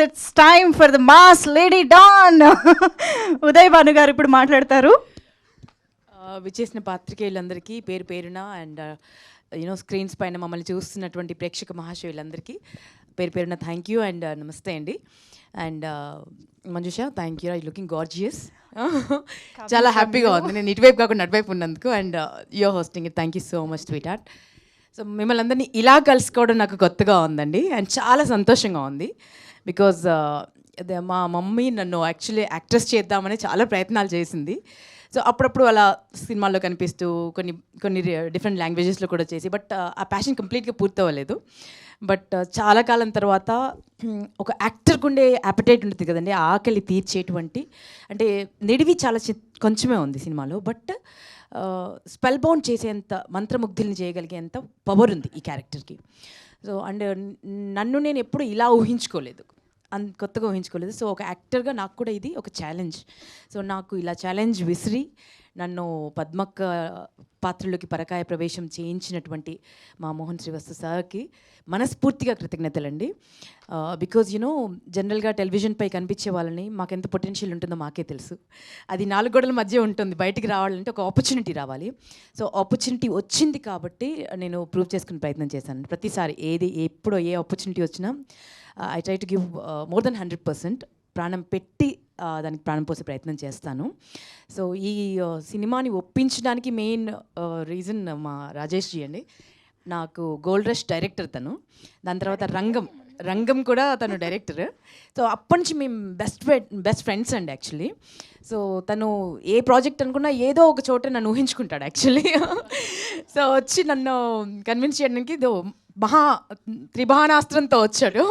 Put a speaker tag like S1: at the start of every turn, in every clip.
S1: It's time for the mass lady don. Uday Bhanu గారు ఇప్పుడు మాట్లాడతారు.
S2: విచ్చేసిన పాత్రికేయులందరికీ పేరు పేరున అండ్ స్క్రీన్స్ పైన మమ్మల్ని చూస్తున్నటువంటి ప్రేక్షక మహాశయులందరికీ పేరు పేరున థ్యాంక్ యూ అండ్ నమస్తే అండి. And Manjusha, thank you, I looking gorgeous. చాలా హ్యాపీగా ఉంది నేను ఇటువైపు కాకుండా అటువైపు ఉన్నందుకు. And you're hosting it, thank you so much sweetheart. So మిమ్మల్ని అందరినీ ఇలా కలుసుకోవడం నాకు కొత్తగా ఉందండి అండ్ చాలా సంతోషంగా ఉంది. బికాజ్ మా మమ్మీ నన్ను యాక్చువల్లీ యాక్ట్రెస్ చేద్దామని చాలా ప్రయత్నాలు చేసింది. సో అప్పుడప్పుడు అలా సినిమాల్లో కనిపిస్తూ కొన్ని డిఫరెంట్ లాంగ్వేజెస్లో కూడా చేసి, బట్ ఆ ప్యాషన్ కంప్లీట్గా పూర్తి అవ్వలేదు. బట్ చాలా కాలం తర్వాత ఒక యాక్టర్కి ఉండే యాపిటైట్ ఉంటుంది కదండి, ఆ ఆకలి తీర్చేటువంటి, అంటే నిడివి చాలా కొంచెమే ఉంది సినిమాలో, బట్ స్పెల్ బౌండ్ చేసేంత, మంత్రముగ్ధుల్ని చేయగలిగేంత పవర్ ఉంది ఈ క్యారెక్టర్కి. సో అండ్ నన్ను నేను ఎప్పుడు ఇలా ఊహించుకోలేదు, కొత్తగా ఊహించుకోలేదు. సో ఒక యాక్టర్గా నాకు కూడా ఇది ఒక ఛాలెంజ్. సో నాకు ఇలా ఛాలెంజ్ విసిరి నన్ను పద్మక్క పాత్రలోకి పరకాయ ప్రవేశం చేయించినటువంటి మా మోహన్ శ్రీవస్తు సార్కి మనస్ఫూర్తిగా కృతజ్ఞతలండి. బికాజ్ జనరల్గా టెలివిజన్పై కనిపించే వాళ్ళని మాకు ఎంత పొటెన్షియల్ ఉంటుందో మాకే తెలుసు. అది 4 గోడల మధ్య ఉంటుంది, బయటికి రావాలంటే ఒక ఆపర్చునిటీ రావాలి. సో ఆపర్చునిటీ వచ్చింది కాబట్టి నేను ప్రూవ్ చేసుకునే ప్రయత్నం చేశాను. ప్రతిసారి ఎప్పుడో ఏ ఆపర్చునిటీ వచ్చినా I try to give more than 100%, ప్రాణం పెట్టి దానికి ప్రాణం పోసే ప్రయత్నం చేస్తాను. సో ఈ సినిమాని ఒప్పించడానికి మెయిన్ రీజన్ మా రాజేష్ జీ అండి. నాకు గోల్డ్ రష్ డైరెక్టర్ తను, దాని తర్వాత రంగం కూడా తను డైరెక్టర్. సో అప్పటి నుంచి మేము బెస్ట్ ఫ్రెండ్స్ అండి యాక్చువల్లీ. సో తను ఏ ప్రాజెక్ట్ అనుకున్నా ఏదో ఒక చోట నన్ను ఊహించుకుంటాడు యాక్చువల్లీ. సో వచ్చి నన్ను కన్విన్స్ చేయడానికి త్రిబాణాస్త్రంతో వచ్చాడు,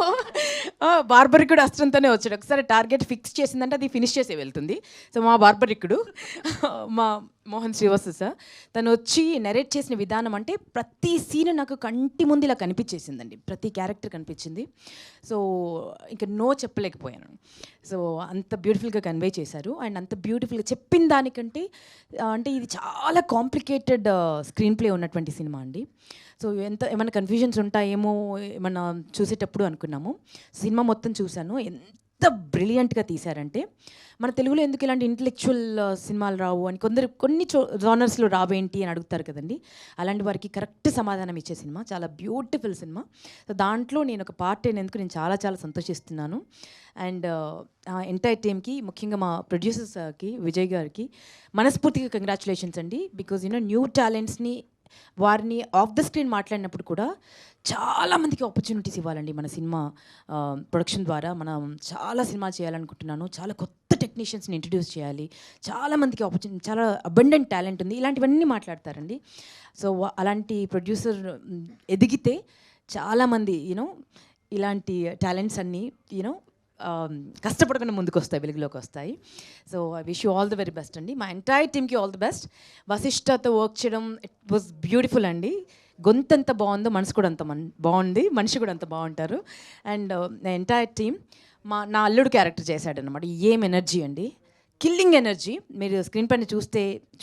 S2: బార్బరికుడు అస్త్రంతోనే వచ్చాడు. ఒకసారి టార్గెట్ ఫిక్స్ చేసిందంటే అది ఫినిష్ చేసే వెళ్తుంది. సో మా బార్బరికుడు మా మోహన్ శ్రీవస్తు సార్, తను వచ్చి నెరేట్ చేసిన విధానం అంటే ప్రతి సీన్ నాకు కంటి ముందు ఇలా కనిపించేసిందండి, ప్రతి క్యారెక్టర్ కనిపించింది. సో ఇంకా నో చెప్పలేకపోయాను. సో అంత బ్యూటిఫుల్గా కన్వే చేశారు. అండ్ అంత బ్యూటిఫుల్గా చెప్పిన దానికంటే అంటే ఇది చాలా కాంప్లికేటెడ్ స్క్రీన్ ప్లే ఉన్నటువంటి సినిమా అండి. సో ఏమైనా కన్ఫ్యూజన్స్ ఉంటాయేమో ఏమన్నా చూసేటప్పుడు అనుకున్నాము. సినిమా మొత్తం చూశాను, ఎంత బ్రిలియంట్గా తీశారంటే, మన తెలుగులో ఎందుకు ఇలాంటి ఇంటలెక్చువల్ సినిమాలు రావు అని కొన్ని జానర్స్లో రావేంటి అని అడుగుతారు కదండి. అలాంటి వారికి కరెక్ట్ సమాధానం ఇచ్చే సినిమా, చాలా బ్యూటిఫుల్ సినిమా. సో దాంట్లో నేను ఒక పార్ట్ అయినందుకు నేను చాలా చాలా సంతోషిస్తున్నాను. అండ్ ఎంటైర్ టీమ్కి, ముఖ్యంగా మా ప్రొడ్యూసర్స్కి, విజయ్ గారికి మనస్ఫూర్తిగా కంగ్రాచులేషన్స్ అండి. బికాజ్ న్యూ టాలెంట్స్ని, వారిని ఆఫ్ ద స్క్రీన్ మాట్లాడినప్పుడు కూడా చాలామందికి ఆపర్చునిటీస్ ఇవ్వాలండి. మన సినిమా ప్రొడక్షన్ ద్వారా మనం చాలా సినిమా చేయాలనుకుంటున్నాను. చాలా కొత్త టెక్నీషియన్స్ని ఇంట్రడ్యూస్ చేయాలి, చాలామందికి ఆపర్చునిటీ, చాలా అబండెంట్ టాలెంట్ ఉంది, ఇలాంటివన్నీ మాట్లాడతారండి. సో అలాంటి ప్రొడ్యూసర్ ఎదిగితే చాలామంది ఇలాంటి టాలెంట్స్ అన్నీ కష్టపడకుండా ముందుకు వస్తాయి, వెలుగులోకి వస్తాయి. So I wish you all the very best అండి. మా ఎంటైర్ టీమ్కి ఆల్ ది బెస్ట్. వశిష్ఠతో వర్క్ చేయడం ఇట్ వాజ్ బ్యూటిఫుల్ అండి. గొంతు ఎంత బాగుందో మనసు కూడా అంత బాగుంది, మనిషి కూడా అంత బాగుంటారు. అండ్ ఎంటైర్ టీమ్, నా అల్లుడు క్యారెక్టర్ చేశాడనమాట. ఏం ఎనర్జీ అండి, కిల్లింగ్ ఎనర్జీ. మీరు స్క్రీన్ పైన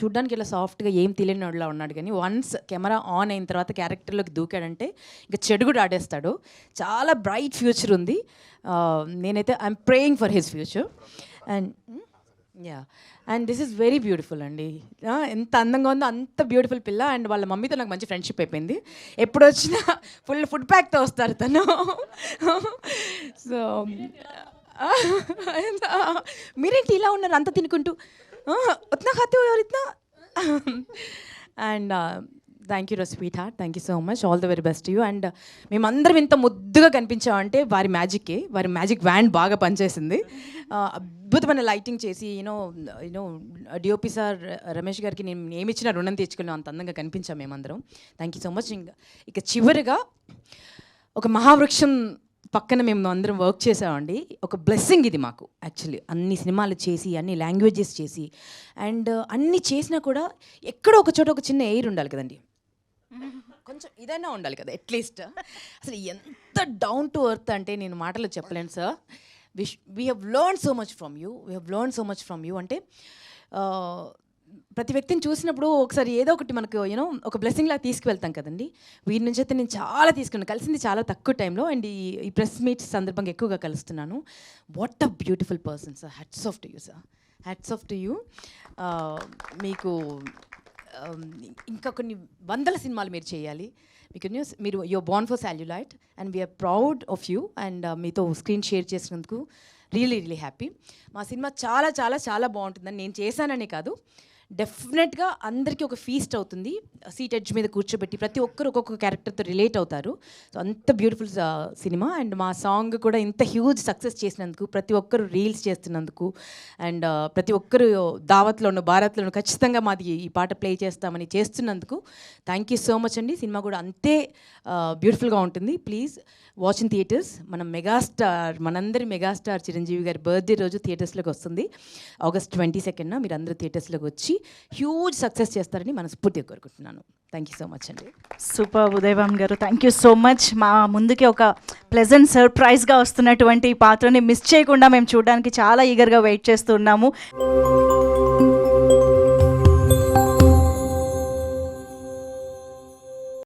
S2: చూడడానికి ఇలా సాఫ్ట్గా ఏం తెలియని వాడిలా ఉన్నాడు, కానీ వన్స్ కెమెరా ఆన్ అయిన తర్వాత క్యారెక్టర్లోకి దూకాడంటే ఇంకా చెడు కూడా ఆడేస్తాడు. చాలా బ్రైట్ ఫ్యూచర్ ఉంది. నేనైతే I'm praying for his future. And this is very beautiful అండి. ఎంత అందంగా ఉందో అంత బ్యూటిఫుల్ పిల్ల. అండ్ వాళ్ళ మమ్మీతో నాకు మంచి ఫ్రెండ్షిప్ అయిపోయింది. ఎప్పుడు వచ్చినా ఫుల్ ఫుడ్ ప్యాక్తో వస్తారు తను. సో మీరేంటి ఇలా ఉన్నారు అంత తినుకుంటూ, ఉత్నా ఖాతే హో ఇత్నా. And thank you sweet heart, thank you so much, all the very best you. And మేమందరం ఇంత ముద్దుగా కనిపించామంటే వారి మ్యాజిక్ వ్యాండ్ బాగా పనిచేసింది. అద్భుతమైన లైటింగ్ చేసి డిఓపి సార్ రమేష్ గారికి నేను ఏమిచ్చినా రుణం తీర్చుకున్నాం, అంత అందంగా కనిపించాం మేమందరం. Thank you so much. ఇక చివరిగా ఒక మహావృక్షం పక్కన మేము అందరం వర్క్ చేసామండి. ఒక బ్లెస్సింగ్ ఇది మాకు యాక్చువల్లీ. అన్ని సినిమాలు చేసి, అన్ని లాంగ్వేజెస్ చేసి, అండ్ అన్ని చేసినా కూడా ఎక్కడో ఒక చోట ఒక చిన్న ఎయిర్ ఉండాలి కదండి, కొంచెం ఇదైనా ఉండాలి కదా అట్లీస్ట్. అసలు ఎంత డౌన్ టు ఎర్త్ అంటే నేను మాటలు చెప్పలేను sir. We have learn so much from you, అంటే ప్రతి వ్యక్తిని చూసినప్పుడు ఒకసారి ఏదో ఒకటి మనకు యూనో ఒక బ్లెస్సింగ్ లాగా తీసుకువెళ్తాం కదండి. వీరి నుంచి అయితే నేను చాలా తీసుకున్నాను, కలిసింది చాలా తక్కువ టైంలో, అండ్ ఈ ప్రెస్ మీట్స్ సందర్భంగా ఎక్కువగా కలుస్తున్నాను. What a beautiful person sir, hats off to you sir, hats off to you. మీకు ఇంకా కొన్ని వందల సినిమాలు మీరు చేయాలి. మీకు మీరు you're born for celluloid and we're proud of you. And మీతో స్క్రీన్ షేర్ చేసినందుకు రియలీ హ్యాపీ. మా సినిమా చాలా చాలా చాలా బాగుంటుందని నేను చేశాననే కాదు, డెఫినెట్గా అందరికీ ఒక ఫీస్ట్ అవుతుంది. సీట్ ఎడ్జ్ మీద కూర్చోబెట్టి ప్రతి ఒక్కరు ఒక్కొక్క క్యారెక్టర్తో రిలేట్ అవుతారు. సో అంత బ్యూటిఫుల్ సినిమా. అండ్ మా సాంగ్ కూడా ఇంత హ్యూజ్ సక్సెస్ చేసినందుకు, ప్రతి ఒక్కరు రీల్స్ చేస్తున్నందుకు, అండ్ ప్రతి ఒక్కరు దావత్లోను భారత్లోను ఖచ్చితంగా మాది ఈ పాట ప్లే చేస్తామని చేస్తున్నందుకు థ్యాంక్ యూ సో మచ్ అండి. సినిమా కూడా అంతే బ్యూటిఫుల్గా ఉంటుంది. Please watch in theatres. మనం మెగాస్టార్, మనందరి మెగాస్టార్ చిరంజీవి గారి బర్త్డే రోజు థియేటర్స్లోకి వస్తుంది August 22nd. మీరు అందరూ థియేటర్స్లోకి వచ్చి హ్యూజ్ సక్సెస్ చేస్తారని మనస్ఫూర్తిగా కోరుకుంటున్నాను. థ్యాంక్ యూ సో మచ్ అండి.
S1: సూపర్ ఉదయ్ భాను గారు, థ్యాంక్ యూ సో మచ్. మా ముందుకి ఒక ప్లెజెంట్ సర్ప్రైజ్గా వస్తున్నటువంటి ఈ పాత్రని మిస్ చేయకుండా మేము చూడడానికి చాలా ఈగర్గా వెయిట్ చేస్తున్నాము.